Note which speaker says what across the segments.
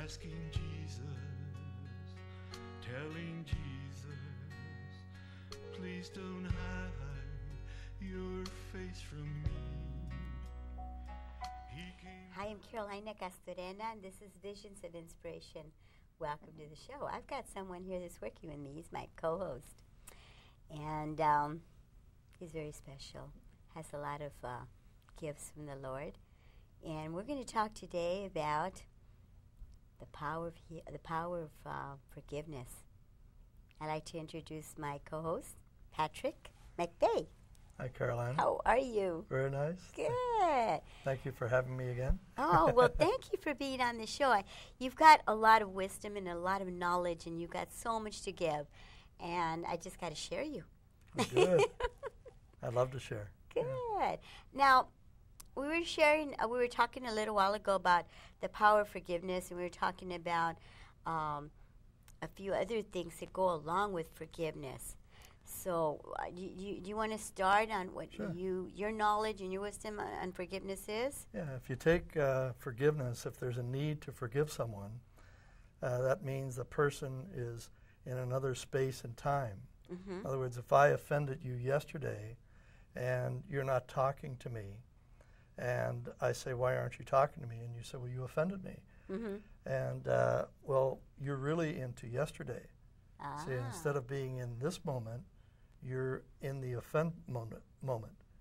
Speaker 1: asking Jesus, telling Jesus, please don't hide your face from me.
Speaker 2: Hi, I'm Castorena, and this is Visions of Inspiration. Welcome to the show. I've got someone here that's working with me. He's my co-host, and he's very special. Has a lot of gifts from the Lord, and we're going to talk today about the power of forgiveness. I'd like to introduce my co-host, Patrick McVay.
Speaker 3: Hi, Caroline.
Speaker 2: How are you?
Speaker 3: Very nice.
Speaker 2: Good.
Speaker 3: Thank you for having me again.
Speaker 2: Oh, well, thank you for being on the show. You've got a lot of wisdom and a lot of knowledge, and you've got so much to give, and I just got to share you.
Speaker 3: Good. I'd love to share.
Speaker 2: Good.
Speaker 3: Yeah.
Speaker 2: Now, we were talking a little while ago about the power of forgiveness, and we were talking about a few other things that go along with forgiveness. So, do you want to start on what
Speaker 3: Sure.
Speaker 2: your knowledge and your wisdom on forgiveness is?
Speaker 3: Yeah, if you take forgiveness, if there's a need to forgive someone, that means the person is in another space and time.
Speaker 2: Mm-hmm.
Speaker 3: In other words, if I offended you yesterday and you're not talking to me, and I say, why aren't you talking to me? And you say, well, you offended me.
Speaker 2: Mm-hmm.
Speaker 3: And, well, you're really into yesterday.
Speaker 2: Ah.
Speaker 3: See, instead of being in this moment, you're in the offend moment.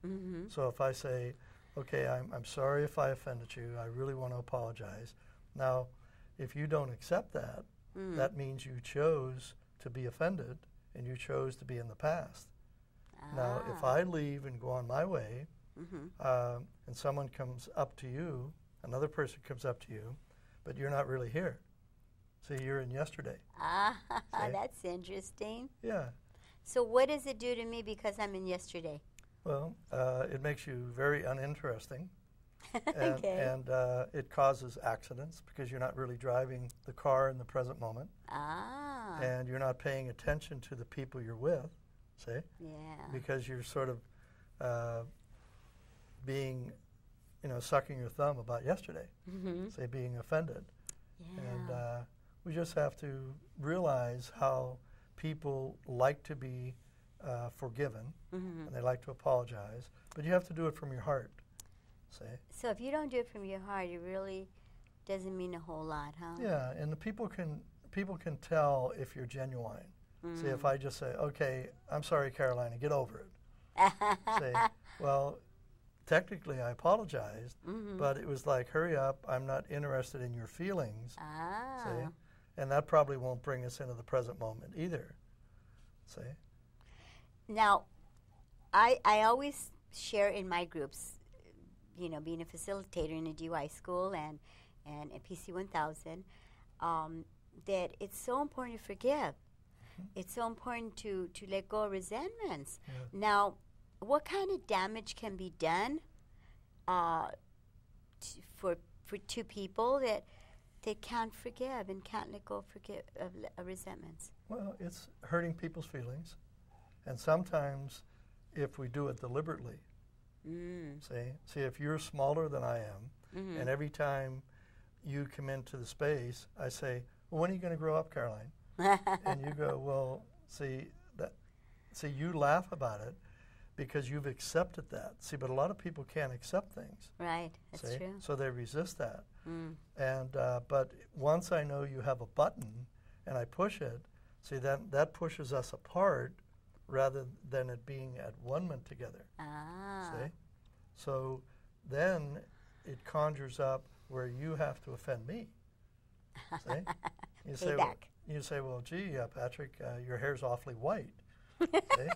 Speaker 2: Mm-hmm.
Speaker 3: So if I say, okay, I'm sorry if I offended you, I really want to apologize. Now, if you don't accept that, that means you chose to be offended and you chose to be in the past. Now, if I leave and go on my way, and someone comes up to you, another person comes up to you, but you're not really here. See, you're in yesterday.
Speaker 2: That's interesting.
Speaker 3: Yeah.
Speaker 2: So what does it do to me because I'm in yesterday?
Speaker 3: Well, it makes you very uninteresting. And,
Speaker 2: Okay.
Speaker 3: and it causes accidents because you're not really driving the car in the present moment. And you're not paying attention to the people you're with, see?
Speaker 2: Yeah.
Speaker 3: Because you're sort of being, sucking your thumb about yesterday, say, being offended.
Speaker 2: Yeah.
Speaker 3: And we just have to realize how people like to be forgiven, and they like to apologize, but you have to do it from your heart, see?
Speaker 2: So if you don't do it from your heart, it really doesn't mean a whole lot, huh?
Speaker 3: Yeah, and the people can tell if you're genuine. See, if I just say, okay, I'm sorry, Carolina, get over it. Say, well, technically I apologized, but it was like, hurry up, I'm not interested in your feelings. See? And that probably won't bring us into the present moment either. See?
Speaker 2: Now, I always share in my groups, being a facilitator in a DUI school and at PC 1000, that it's so important to forgive. It's so important to let go of resentments.
Speaker 3: Yeah.
Speaker 2: Now, what kind of damage can be done for two people that they can't forgive and can't let go of resentments?
Speaker 3: Well, it's hurting people's feelings, and sometimes if we do it deliberately, see, if you're smaller than I am, and every time you come into the space, I say, well, when are you going to grow up, Caroline? And you go, well, see, you laugh about it because you've accepted that. See, but a lot of people can't accept things.
Speaker 2: Right, that's true.
Speaker 3: So they resist that. And but once I know you have a button and I push it, see, that pushes us apart rather than it being at one together. See? So then it conjures up where you have to offend me. See? You say, well, gee, Patrick, your hair's awfully white. See?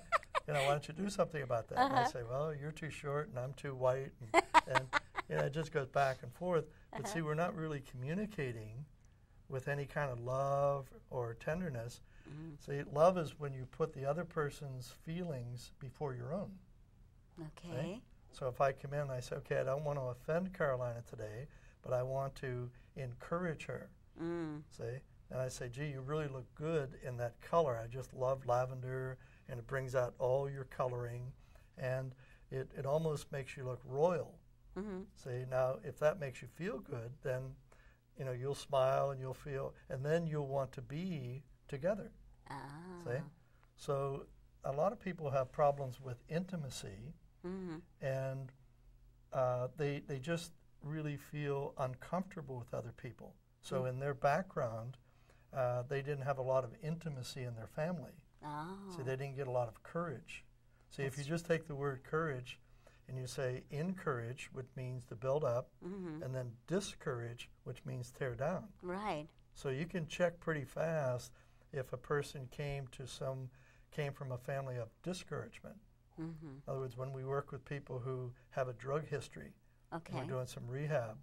Speaker 3: Why don't you do something about that? And I say, well, you're too short and I'm too white. And it just goes back and forth. But see, we're not really communicating with any kind of love or tenderness. See, love is when you put the other person's feelings before your own.
Speaker 2: Okay.
Speaker 3: Right? So if I come in and I say, okay, I don't want to offend Carolina today, but I want to encourage her. See? And I say, gee, you really look good in that color. I just love lavender, and it brings out all your coloring, and it almost makes you look royal. See, now, if that makes you feel good, then you'll smile and you'll feel, and then you'll want to be together. See? So a lot of people have problems with intimacy, and they just really feel uncomfortable with other people. So in their background, they didn't have a lot of intimacy in their family. So they didn't get a lot of courage. See, if you just take the word courage and you say encourage, which means to build up, and then discourage, which means tear down.
Speaker 2: Right.
Speaker 3: So you can check pretty fast if a person came from a family of discouragement. In other words, when we work with people who have a drug history, we're doing some rehab,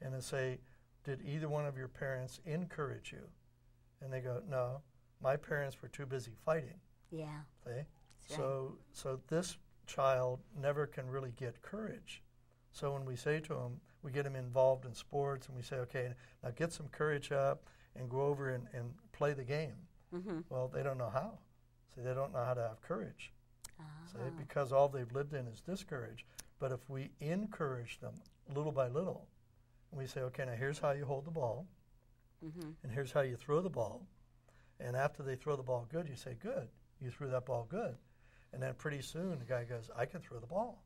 Speaker 3: and they say, did either one of your parents encourage you? And they go, no, my parents were too busy fighting.
Speaker 2: Yeah.
Speaker 3: See?
Speaker 2: That's
Speaker 3: So this child never can really get courage. So when we say to them, we get them involved in sports, and we say, okay, now get some courage up and go over and play the game. Well, they don't know how. See, they don't know how to have courage. See, because all they've lived in is discourage. But if we encourage them little by little, and we say, okay, now here's how you hold the ball, and here's how you throw the ball, and after they throw the ball good, you say, good, you threw that ball good. And then pretty soon the guy goes, I can throw the ball.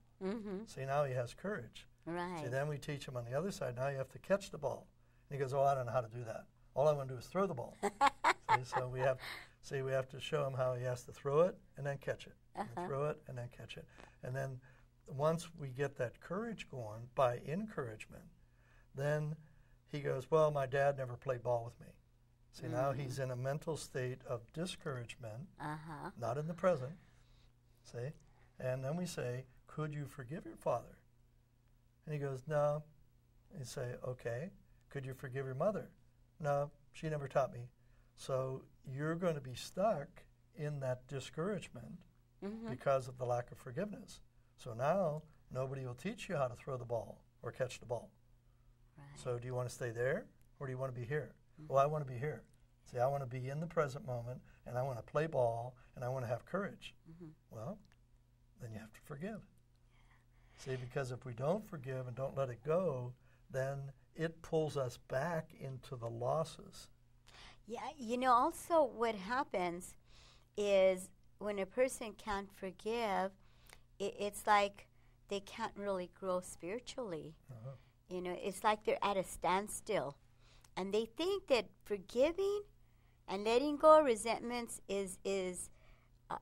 Speaker 3: See, now he has courage.
Speaker 2: Right.
Speaker 3: See, then we teach him on the other side, now you have to catch the ball. And he goes, oh, I don't know how to do that. All I want to do is throw the ball. See, so we have to show him how he has to throw it and then catch it. And throw it and then catch it. And then once we get that courage going by encouragement, then he goes, well, my dad never played ball with me. See, now he's in a mental state of discouragement, not in the present. See? And then we say, could you forgive your father? And he goes, no. And you say, okay. Could you forgive your mother? No, she never taught me. So you're going to be stuck in that discouragement because of the lack of forgiveness. So now nobody will teach you how to throw the ball or catch the ball. Right. So do you want to stay there or do you want to be here? Well, I want to be here. See, I want to be in the present moment, and I want to play ball, and I want to have courage. Well, then you have to forgive. See, because if we don't forgive and don't let it go, then it pulls us back into the losses.
Speaker 2: Yeah, also what happens is when a person can't forgive, it's like they can't really grow spiritually. It's like they're at a standstill. And they think that forgiving and letting go of resentments is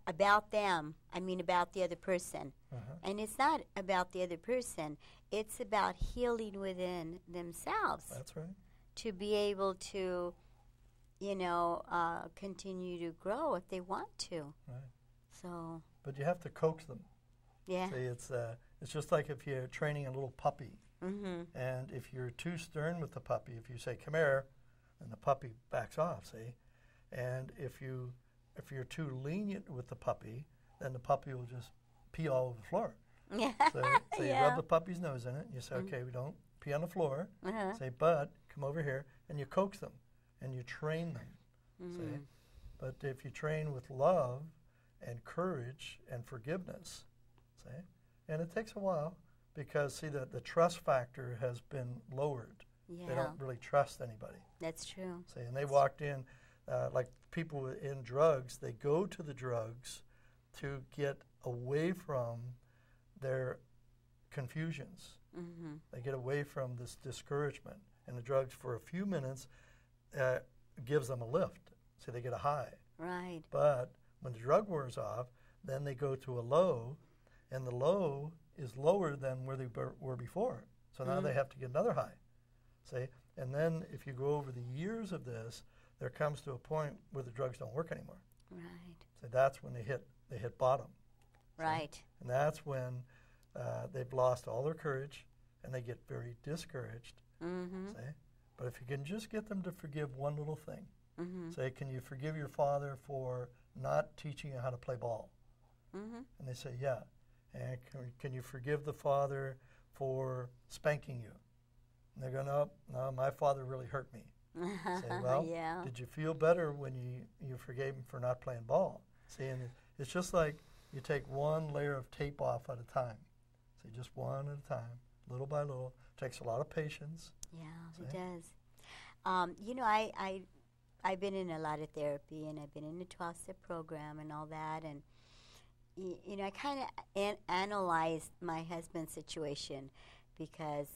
Speaker 2: about them. I mean, about the other person. And it's not about the other person. It's about healing within themselves.
Speaker 3: That's right.
Speaker 2: To be able to, continue to grow if they want to.
Speaker 3: Right.
Speaker 2: So.
Speaker 3: But you have to coax them.
Speaker 2: Yeah.
Speaker 3: See, it's just like if you're training a little puppy. And if you're too stern with the puppy, if you say, come here, then the puppy backs off, see? And if you're too lenient with the puppy, then the puppy will just pee all over the floor. So you rub the puppy's nose in it, and you say, okay, we don't pee on the floor. Say, but come over here, and you coax them, and you train them, see? But if you train with love and courage and forgiveness, see? And it takes a while. Because, see, the trust factor has been lowered.
Speaker 2: Yeah.
Speaker 3: They don't really trust anybody.
Speaker 2: That's true.
Speaker 3: See, and they walked in, like people in drugs, they go to the drugs to get away from their confusions. They get away from this discouragement. And the drugs, for a few minutes, gives them a lift. So they get a high.
Speaker 2: Right.
Speaker 3: But when the drug wears off, then they go to a low, and the low is lower than where they were before. So now they have to get another high. See? And then if you go over the years of this, there comes to a point where the drugs don't work anymore.
Speaker 2: Right.
Speaker 3: So that's when they hit bottom.
Speaker 2: Right.
Speaker 3: See? And that's when they've lost all their courage and they get very discouraged. See? But if you can just get them to forgive one little thing. Say, can you forgive your father for not teaching you how to play ball? And they say, yeah. And can you forgive the father for spanking you? And they go, no, my father really hurt me. Say, well, did you feel better when you forgave him for not playing ball? See, and it's just like you take one layer of tape off at a time. See, just one at a time, little by little. It takes a lot of patience.
Speaker 2: Yeah,
Speaker 3: see?
Speaker 2: it does. You know, I've been in a lot of therapy, and I've been in the 12-step program and all that, and you know, I kind of analyzed my husband's situation because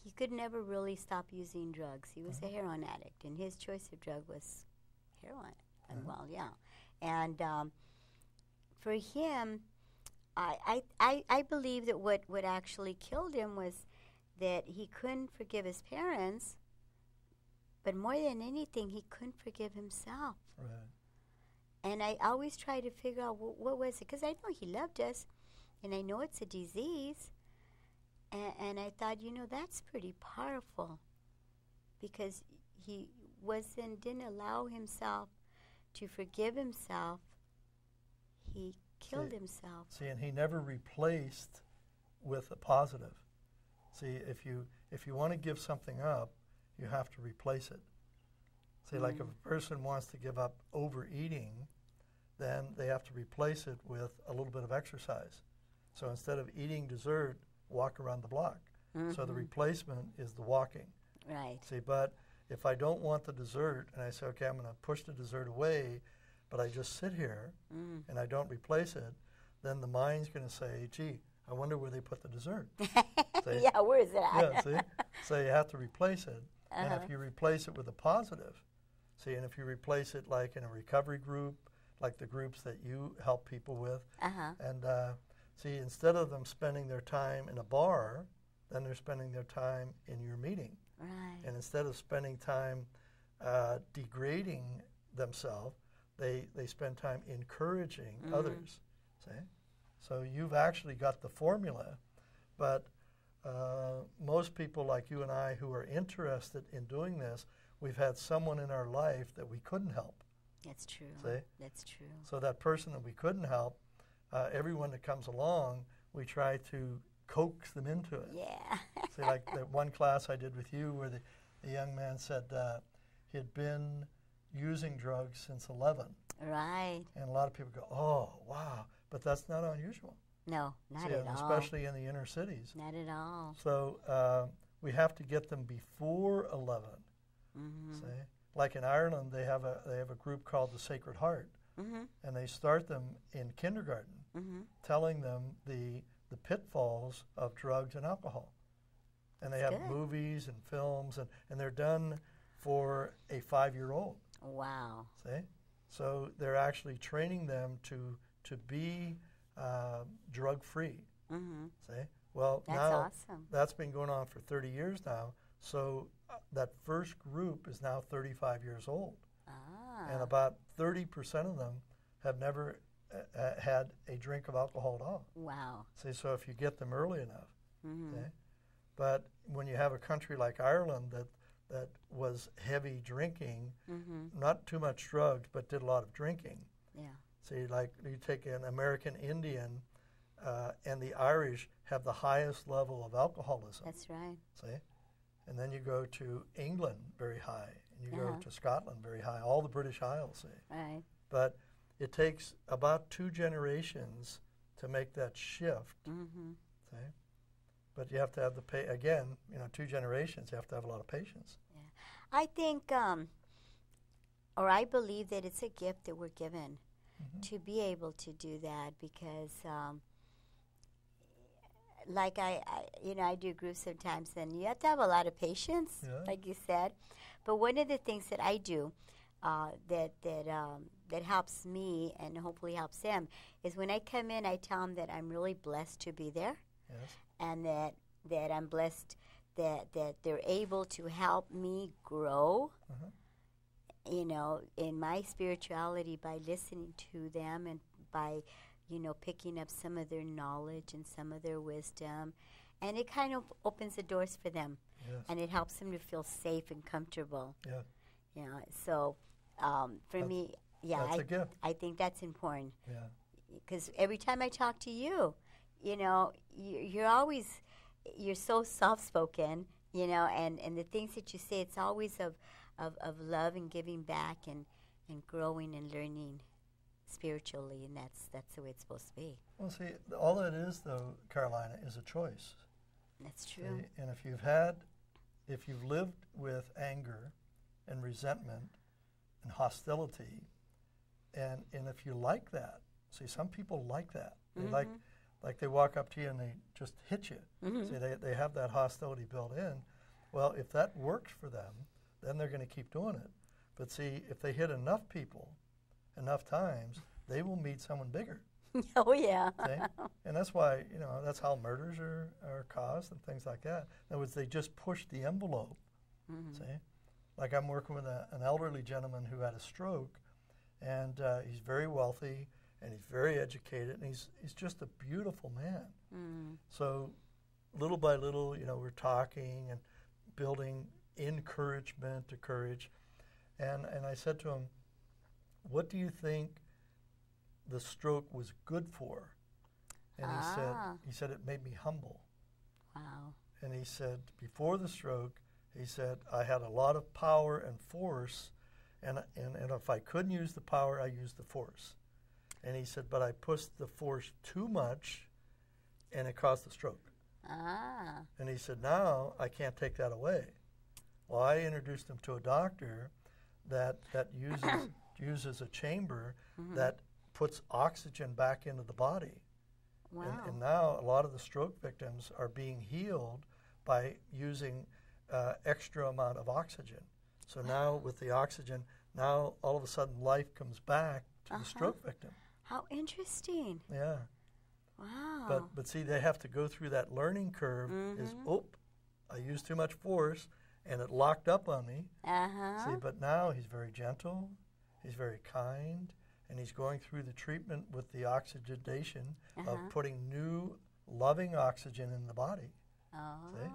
Speaker 2: he could never really stop using drugs. He was a heroin addict, and his choice of drug was heroin. And well, yeah. And for him, I believe that what actually killed him was that he couldn't forgive his parents, but more than anything, he couldn't forgive himself.
Speaker 3: Right.
Speaker 2: And I always try to figure out what was it, because I know he loved us, and I know it's a disease. And I thought, you know, that's pretty powerful, because he didn't allow himself to forgive himself. He killed himself.
Speaker 3: See, and he never replaced with a positive. See, if you want to give something up, you have to replace it. See, like if a person wants to give up overeating, then they have to replace it with a little bit of exercise. So instead of eating dessert, walk around the block. So the replacement is the walking.
Speaker 2: Right.
Speaker 3: See, but if I don't want the dessert and I say, okay, I'm going to push the dessert away, but I just sit here and I don't replace it, then the mind's going to say, gee, I wonder where they put the dessert. See?
Speaker 2: Yeah, where is it at?
Speaker 3: Yeah, see? So you have to replace it. And if you replace it with a positive, see, and if you replace it like in a recovery group, like the groups that you help people with, and see, instead of them spending their time in a bar, then they're spending their time in your meeting.
Speaker 2: Right.
Speaker 3: And instead of spending time degrading themselves, they spend time encouraging others. See? So you've actually got the formula, but most people like you and I who are interested in doing this, we've had someone in our life that we couldn't help.
Speaker 2: That's true.
Speaker 3: See?
Speaker 2: That's true.
Speaker 3: So that person that we couldn't help, everyone that comes along, we try to coax them into it.
Speaker 2: Yeah.
Speaker 3: See, like that one class I did with you where the young man said he had been using drugs since 11.
Speaker 2: Right.
Speaker 3: And a lot of people go, oh, wow. But that's not unusual.
Speaker 2: No, not
Speaker 3: See,
Speaker 2: at
Speaker 3: and
Speaker 2: all.
Speaker 3: especially in the inner cities.
Speaker 2: Not at all.
Speaker 3: So we have to get them before 11. See? Like in Ireland, they have a group called the Sacred Heart. And they start them in kindergarten, telling them the pitfalls of drugs and alcohol. And they have movies and films, and they're done for a 5-year-old.
Speaker 2: Wow.
Speaker 3: See? So they're actually training them to be drug-free. See? Well,
Speaker 2: That's
Speaker 3: now
Speaker 2: awesome.
Speaker 3: that's been going on for 30 years now. So that first group is now 35 years old. And about 30% of them have never had a drink of alcohol at all.
Speaker 2: Wow.
Speaker 3: See, so if you get them early enough. Okay? But when you have a country like Ireland that was heavy drinking, not too much drugs, but did a lot of drinking.
Speaker 2: Yeah.
Speaker 3: See, like you take an American Indian, and the Irish have the highest level of alcoholism.
Speaker 2: That's right.
Speaker 3: See? And then you go to England, very high. And you go to Scotland, very high. All the British Isles, see?
Speaker 2: Right.
Speaker 3: But it takes about 2 generations to make that shift. See? But you have to have again, 2 generations, you have to have a lot of patience.
Speaker 2: Yeah. I think, or I believe that it's a gift that we're given to be able to do that, because like I do groups sometimes, and you have to have a lot of patience, like you said. But one of the things that I do that helps me and hopefully helps them is when I come in, I tell them that I'm really blessed to be there, and that I'm blessed that they're able to help me grow, in my spirituality by listening to them and by picking up some of their knowledge and some of their wisdom. And it kind of opens the doors for them.
Speaker 3: Yes.
Speaker 2: And it helps them to feel safe and comfortable.
Speaker 3: Yeah.
Speaker 2: So for me,
Speaker 3: that's a gift.
Speaker 2: I think that's important.
Speaker 3: Yeah.
Speaker 2: Because every time I talk to you, you're so soft-spoken, and the things that you say, it's always of love and giving back and growing and learning spiritually, and that's the way it's supposed to be.
Speaker 3: Well, see, all it is, though, Carolina, is a choice.
Speaker 2: That's true.
Speaker 3: See? And if if you've lived with anger and resentment and hostility, and if you like that, see, some people like that. They like they walk up to you and they just hit you. See, they have that hostility built in. Well, if that works for them, then they're going to keep doing it. But see, if they hit enough people, enough times, they will meet someone bigger.
Speaker 2: Oh, yeah.
Speaker 3: See? And that's why, that's how murders are caused and things like that. In other words, they just push the envelope. See? Like I'm working with an elderly gentleman who had a stroke, and he's very wealthy, and he's very educated, and he's just a beautiful man. So little by little, we're talking and building encouragement to courage. And I said to him, what do you think the stroke was good for? And he said, it made me humble.
Speaker 2: Wow.
Speaker 3: And he said, before the stroke, he said, I had a lot of power and force, and if I couldn't use the power, I used the force. And he said, but I pushed the force too much, and it caused the stroke. And he said, now I can't take that away. Well, I introduced him to a doctor that uses a chamber that puts oxygen back into the body.
Speaker 2: Wow.
Speaker 3: And now a lot of the stroke victims are being healed by using extra amount of oxygen. So now with the oxygen, now all of a sudden life comes back to the stroke victim.
Speaker 2: How interesting.
Speaker 3: Yeah.
Speaker 2: Wow.
Speaker 3: But see, they have to go through that learning curve. I used too much force, and it locked up on me. See, but now he's very gentle, he's very kind, and he's going through the treatment with the oxygenation of putting new loving oxygen in the body. See?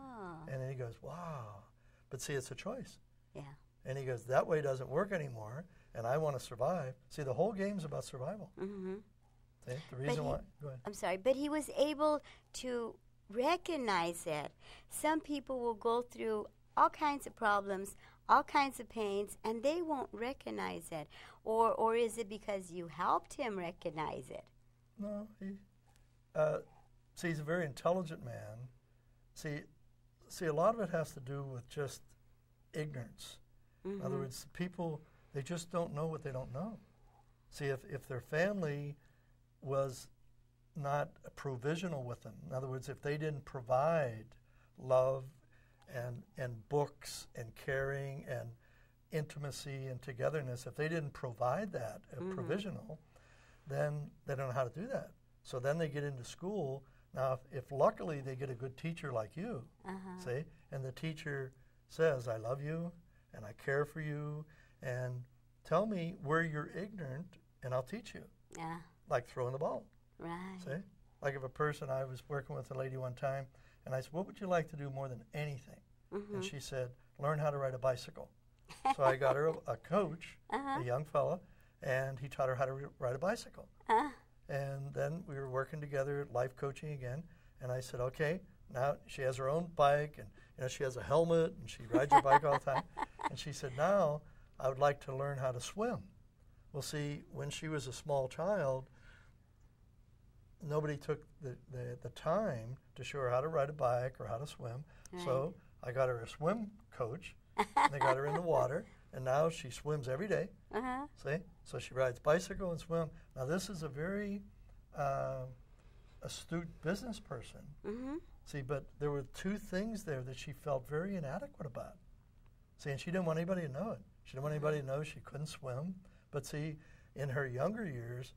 Speaker 3: And then he goes, wow. But see, it's a choice.
Speaker 2: Yeah.
Speaker 3: And he goes, that way doesn't work anymore, and I want to survive. See, the whole game's about survival. See? The reason why. Go ahead.
Speaker 2: I'm sorry, but he was able to recognize it. Some people will go through all kinds of problems, all kinds of pains, and they won't recognize it. Or is it because you helped him recognize it?
Speaker 3: No, see, he's a very intelligent man. See, a lot of it has to do with just ignorance. In other words, people, they just don't know what they don't know. See, if their family was not provisional with them, in other words, if they didn't provide love and books and caring and intimacy and togetherness, if they didn't provide that, provisional, then they don't know how to do that. So then they get into school. Now, if luckily they get a good teacher like you, see, and the teacher says, I love you, and I care for you, and tell me where you're ignorant, and I'll teach you.
Speaker 2: Yeah.
Speaker 3: Like throwing the ball.
Speaker 2: Right.
Speaker 3: See? Like if a person, I was working with a lady one time, and I said, what would you like to do more than anything? And she said, learn how to ride a bicycle. So I got her a coach, a young fella, and he taught her how to ride a bicycle. And then we were working together, life coaching again, and I said, okay, now she has her own bike, and she has a helmet, and she rides her bike all the time. And she said, now I would like to learn how to swim. Well, see, when she was a small child, nobody took the time to show her how to ride a bike or how to swim. Right. So I got her a swim coach, and they got her in the water, and now she swims every day. See? So she rides bicycle and swim. Now this is a very astute business person. See, but there were two things there that she felt very inadequate about. See, and she didn't want anybody to know it. She didn't want anybody to know she couldn't swim. But see, in her younger years,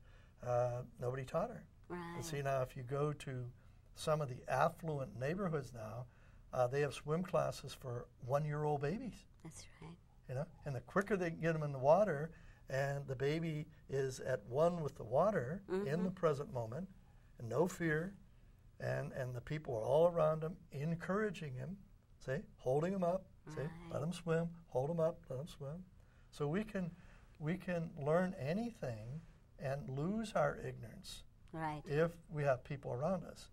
Speaker 3: nobody taught her.
Speaker 2: Right.
Speaker 3: But see, now if you go to some of the affluent neighborhoods now, they have swim classes for 1-year-old babies.
Speaker 2: That's right.
Speaker 3: And the quicker they can get them in the water, and the baby is at one with the water in the present moment, and no fear, and the people are all around him, encouraging him, see, holding him up, see, let him swim, hold him up, let him swim. So we can learn anything and lose our ignorance if we have people around us.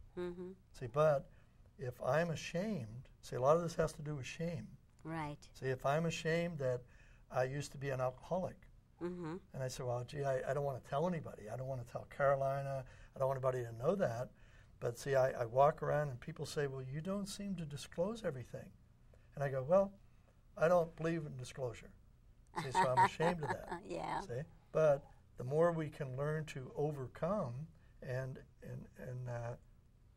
Speaker 3: See, but if I'm ashamed, see, a lot of this has to do with shame.
Speaker 2: Right.
Speaker 3: See, if I'm ashamed that I used to be an alcoholic, and I say, well, gee, I don't want to tell anybody. I don't want to tell Carolina. I don't want anybody to know that. But see, I walk around and people say, well, you don't seem to disclose everything. And I go, well, I don't believe in disclosure. See, so I'm ashamed of that.
Speaker 2: Yeah.
Speaker 3: See? But the more we can learn to overcome and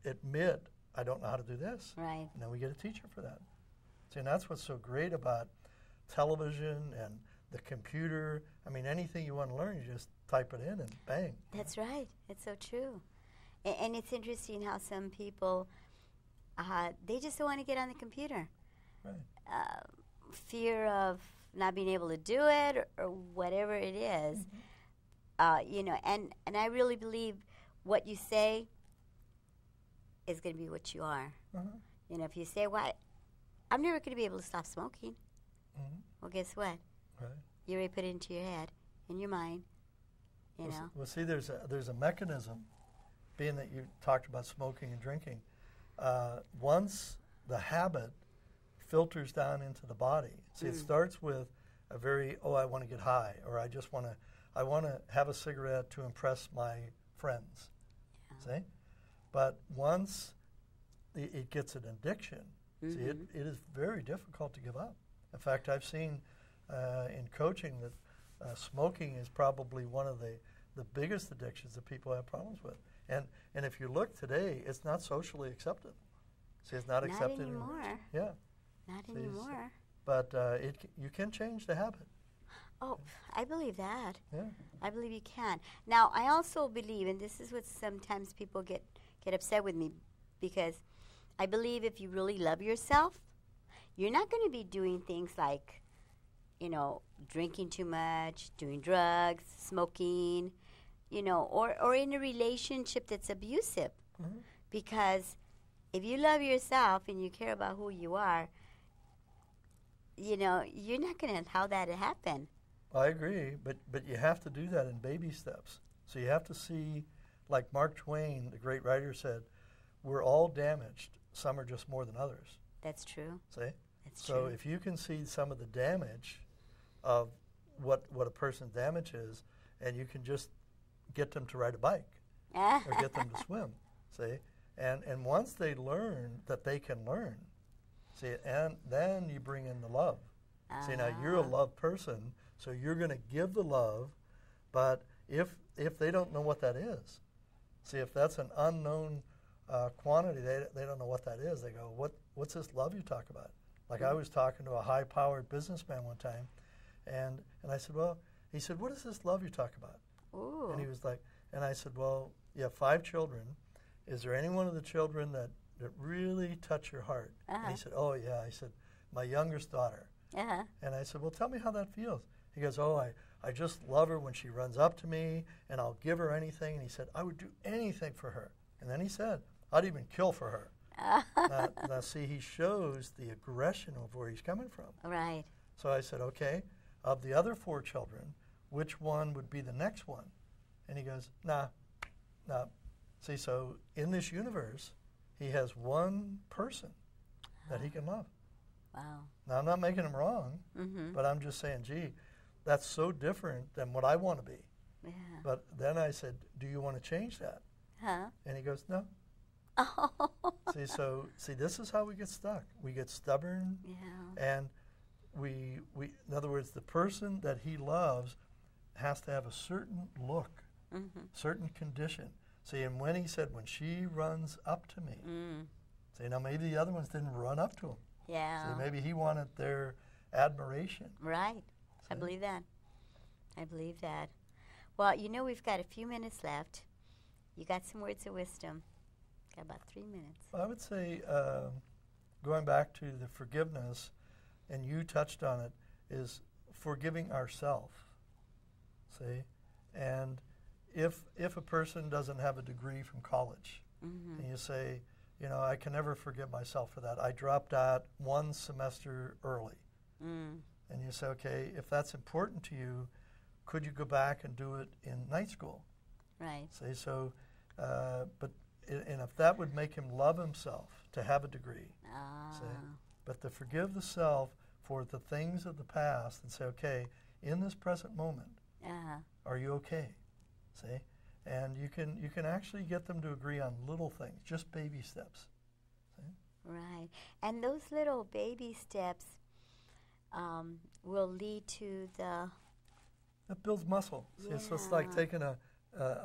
Speaker 3: admit, I don't know how to do this.
Speaker 2: Right.
Speaker 3: And then we get a teacher for that. See, and that's what's so great about television and the computer. I mean, anything you want to learn, you just type it in and bang.
Speaker 2: That's right. It's so true. And it's interesting how some people, they just don't want to get on the computer.
Speaker 3: Right.
Speaker 2: Fear of not being able to do it or whatever it is. You know, and I really believe what you say is going to be what you are. You know, if you say, well, I'm never going to be able to stop smoking. Well, guess what?
Speaker 3: Right.
Speaker 2: You already put it into your head, in your mind, you know.
Speaker 3: Well, see, there's a mechanism, being that you talked about smoking and drinking. Once the habit filters down into the body, see, it starts with a very, I want to get high, or I want to have a cigarette to impress my friends, see? But once it gets an addiction, see, it is very difficult to give up. In fact, I've seen in coaching that smoking is probably one of the biggest addictions that people have problems with. And if you look today, it's not socially accepted. See, it's not accepted
Speaker 2: anymore.
Speaker 3: Yeah.
Speaker 2: Not anymore.
Speaker 3: But you can change the habit.
Speaker 2: Oh, I believe that.
Speaker 3: Yeah.
Speaker 2: I believe you can. Now, I also believe, and this is what sometimes people get upset with me, because I believe if you really love yourself, you're not going to be doing things like, you know, drinking too much, doing drugs, smoking, you know, or in a relationship that's abusive. Because if you love yourself and you care about who you are, you know, you're not going to allow that to happen.
Speaker 3: I agree, but you have to do that in baby steps. So you have to see, like Mark Twain, the great writer, said, we're all damaged. Some are just more than others.
Speaker 2: That's true.
Speaker 3: See?
Speaker 2: That's
Speaker 3: so
Speaker 2: true.
Speaker 3: if you can see some of the damage of what a person's damage is, and you can just get them to ride a bike or get them to swim, see? And once they learn that they can learn, see, and then you bring in the love. See, now you're a love person, so you're going to give the love, but if they don't know what that is, see, if that's an unknown quantity, they don't know what that is. They go, what's this love you talk about? Like I was talking to a high-powered businessman one time, and I said, well, he said, what is this love you talk about?
Speaker 2: Ooh.
Speaker 3: And he was like, and I said, well, you have 5 children. Is there any one of the children that really touch your heart? And he said, oh, yeah. I said, my youngest daughter. And I said, well, tell me how that feels. He goes, oh, I just love her when she runs up to me, and I'll give her anything. And he said, I would do anything for her. And then he said, I'd even kill for her. Now, see, he shows the aggression of where he's coming from.
Speaker 2: Right.
Speaker 3: So I said, okay, of the other 4 children, which one would be the next one? And he goes, nah. See, so in this universe, he has one person that he can love.
Speaker 2: Wow.
Speaker 3: Now, I'm not making him wrong, but I'm just saying, gee, that's so different than what I want to be.
Speaker 2: Yeah.
Speaker 3: But then I said, do you want to change that? And he goes, no. See, this is how we get stuck. We get stubborn, and we, in other words, the person that he loves has to have a certain look, certain condition. See, and when he said, when she runs up to me, see, now maybe the other ones didn't run up to him.
Speaker 2: Yeah.
Speaker 3: See, maybe he wanted their admiration.
Speaker 2: Right.
Speaker 3: See?
Speaker 2: I believe that. I believe that. Well, you know, we've got a few minutes left. You got some words of wisdom. Got about 3 minutes.
Speaker 3: Well, I would say, going back to the forgiveness, and you touched on it, is forgiving ourselves. See? And if a person doesn't have a degree from college, and you say, you know, I can never forgive myself for that. I dropped out 1 semester early. And you say, okay, if that's important to you, could you go back and do it in night school?
Speaker 2: Right.
Speaker 3: See, so, and if that would make him love himself to have a degree, see, but to forgive the self for the things of the past and say, okay, in this present moment, are you okay? See, and you can actually get them to agree on little things, just baby steps. See?
Speaker 2: Right. And those little baby steps will lead to the...
Speaker 3: It builds muscle. See, it's just
Speaker 2: Yeah.
Speaker 3: like taking a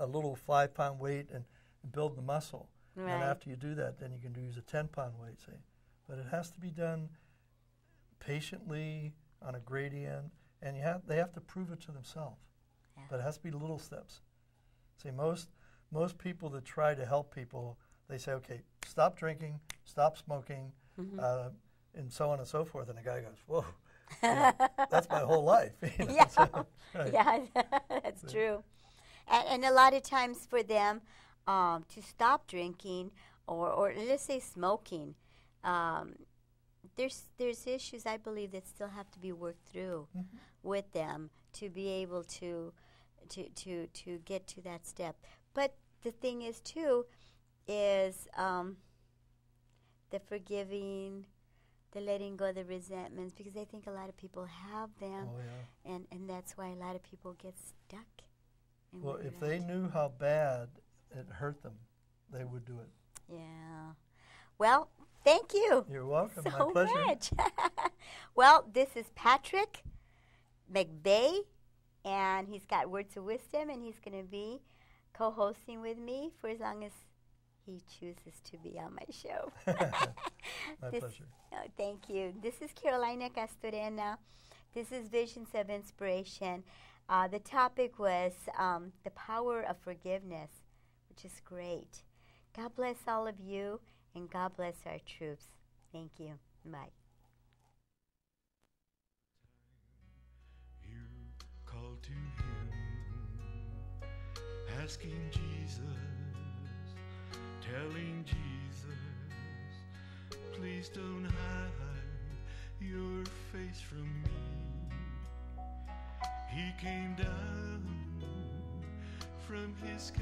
Speaker 3: little 5-pound weight and build the muscle.
Speaker 2: Right.
Speaker 3: And after you do that, then you can use a 10-pound weight, see. But it has to be done patiently on a gradient, and they have to prove it to themselves.
Speaker 2: Yeah.
Speaker 3: But it has to be little steps. See, most people that try to help people, they say, okay, stop drinking, stop smoking, and so on and so forth. And the guy goes, whoa, that's my whole life. You know,
Speaker 2: Yeah,
Speaker 3: so, right.
Speaker 2: yeah, that's true. And a lot of times for them to stop drinking or let's say smoking, there's issues I believe that still have to be worked through with them to be able to get to that step. But the thing is too is the forgiving, the letting go of the resentments, because I think a lot of people have them,
Speaker 3: Oh, yeah.
Speaker 2: and that's why a lot of people get stuck.
Speaker 3: Well, if they knew how bad it hurt them, they would do it.
Speaker 2: Yeah. Well, thank you.
Speaker 3: You're welcome.
Speaker 2: So
Speaker 3: My pleasure.
Speaker 2: much. Well, this is Patrick McVay, and he's got Words of Wisdom, and he's going to be co-hosting with me for as long as he chooses to be on my show.
Speaker 3: My pleasure.
Speaker 2: Oh, thank you. This is Carolina Castorena. This is Visions of Inspiration. The topic was the power of forgiveness, which is great. God bless all of you, and God bless our troops. Thank you. Bye.
Speaker 1: You call to him, asking Jesus, telling Jesus, please don't hide your face from me. He came down from his sky